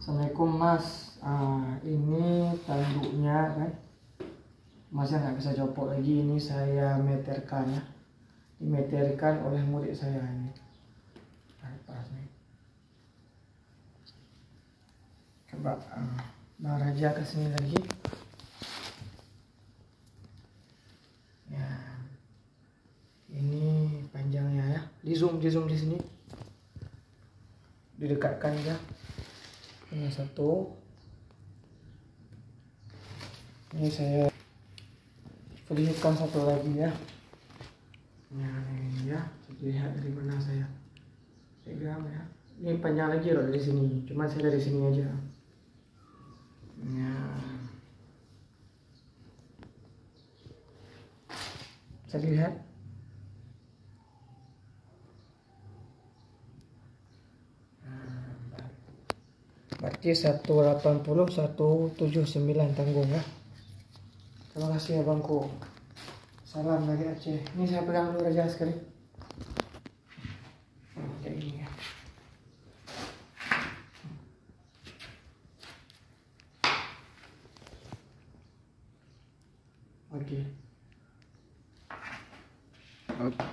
Assalamualaikum Mas. Ini tanduknya kan, Masnya nggak bisa copot lagi. Ini saya meterkan ya, dimeterkan oleh murid saya ini. Pas nih. Coba Bang Raja ke sini lagi. Ya, ini panjangnya ya. Di zoom di sini. Didekatkan ya. Ini satu. Ini saya perlihatkan satu lagi ya. Nah ini ya, lihat dari mana saya pegang ya. Ini panjang lagi loh dari sini. Cuma saya dari sini aja. Nah, bisa dilihat. Berarti 180 179 tanggung ya. Terima kasih abangku. Salam dari Aceh. Ini saya pegang dulu Raja sekali. Kayak gini ya. Oke.